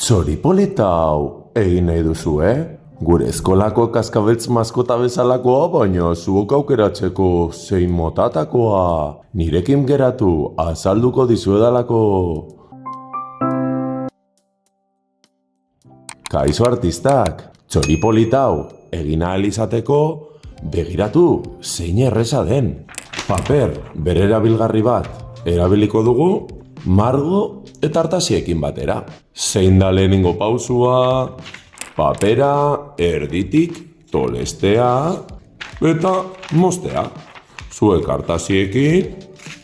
Txoripolita hau egin nahi duzu, Gure eskolako kaskabeltz maskota bezalakoa, baina zuok aukeratzeko zein motatakoa. Nirekin geratu, azalduko dizuedalako. Kaixo artistak, txoripolita hau egin ahal izateko, begiratu zein erreza den. Paper bere erabilgarri bat erabiliko dugu, margo eta artaziekin batera. Zein da lehenengo pausua, papera erditik tolestea eta moztea. Zuek artaziekin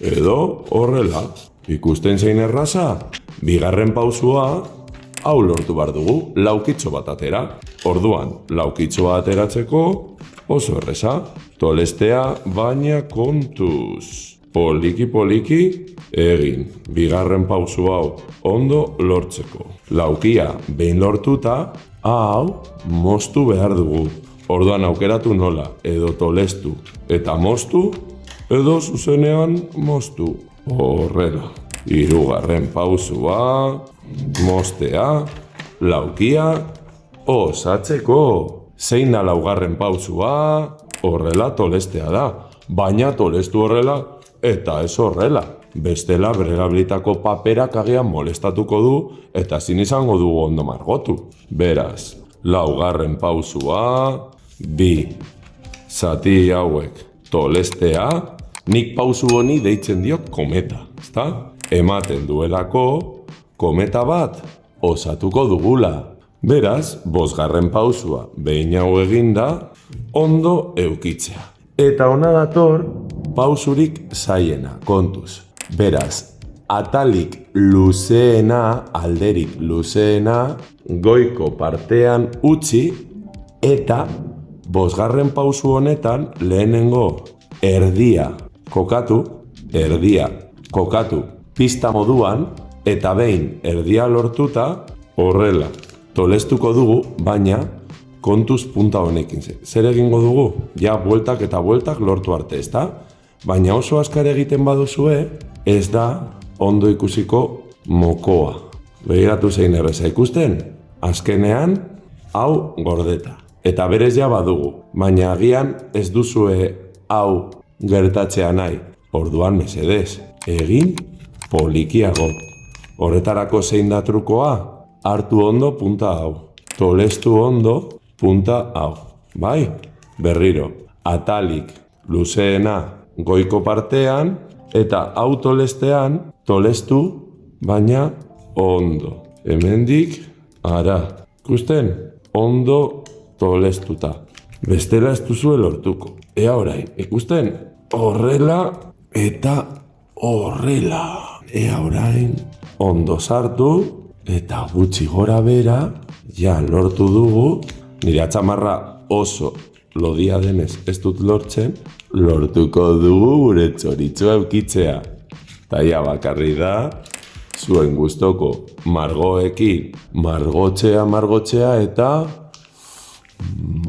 edo horrela. Ikusten zein erraza, bigarren pausua hau lortu behar dugu, laukitxo bat atera. Orduan, laukitxo bat ateratzeko oso erreza. Tolestea baina kontuz. Poliki egin. Bigarren pausu hau ondo lortzeko. Laukia behin lortuta, hau moztu behar dugu. Orduan aukeratu nola, edo tolestu eta moztu, edo zuzenean moztu. Horrela. Hirugarren pausua, moztea, laukia, osatzeko. Zein da laugarren pausua, horrela tolestea da. Baina tolestu horrela eta ez horrela. Bestela bererabilitako paperak agian molestatuko du eta ezin izango dugu ondo margotu. Beraz, laugarren pausua, bi. Zati hauek tolestea, nik pausu honi deitzen diot kometa, ezta? Ematen duelako kometa bat osatuko dugula. Beraz, bosgarren pausua behin hau eginda, ondo eukitzea. Eta hona dator, pausurik zaiena, kontuz. Beraz, atalik luzeena, alderik luzeena, goiko partean utzi, eta bosgarren pausu honetan lehenengo erdia kokatu pista moduan, eta behin erdia lortuta, horrela, tolestuko dugu, baina kontuz punta honekin. Zer egingo dugu? Ja, bueltak eta bueltak lortu arte, ezta? Baina oso azkar egiten baduzue, ez da ondo ikusiko mokoa. Begiratu zein erreza ikusten? Azkenean, hau gordeta. Eta berez ja badugu, baina agian ez duzue hau gertatzea nahi. Orduan mesedez, egin polikiago. Horretarako zein da trukoa? Hartu ondo punta hau. Tolestu ondo punta hau. Bai? Berriro. Atalik luzeena goiko partean eta hau tolestean tolestu baina ondo. Hemendik ara. Ikusten? Ondo tolestuta. Bestela ez duzue lortuko. Ea orain. Ikusten? Horrela eta horrela. Ea orain. Ondo sartu eta gutxi gora bera, ja lortu dugu, nire atxamarra oso lodia denez ez dut lortzen, lortuko dugu gure txoritzua eukitzea. Taia bakarri da, zuen gustoko margoekin margotzea eta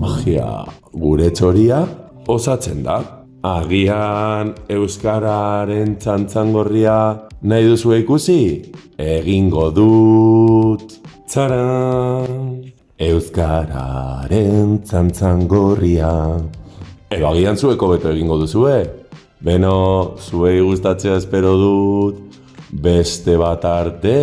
magia gure txoria osatzen da. Agian euskararen txantzangorria nahi duzu ikusi? Egingo dut, txaran, euskararen txantzangorria. Edo agian zueko beto egingo duzue? Beno, zuei gustatzea espero dut, beste bat arte.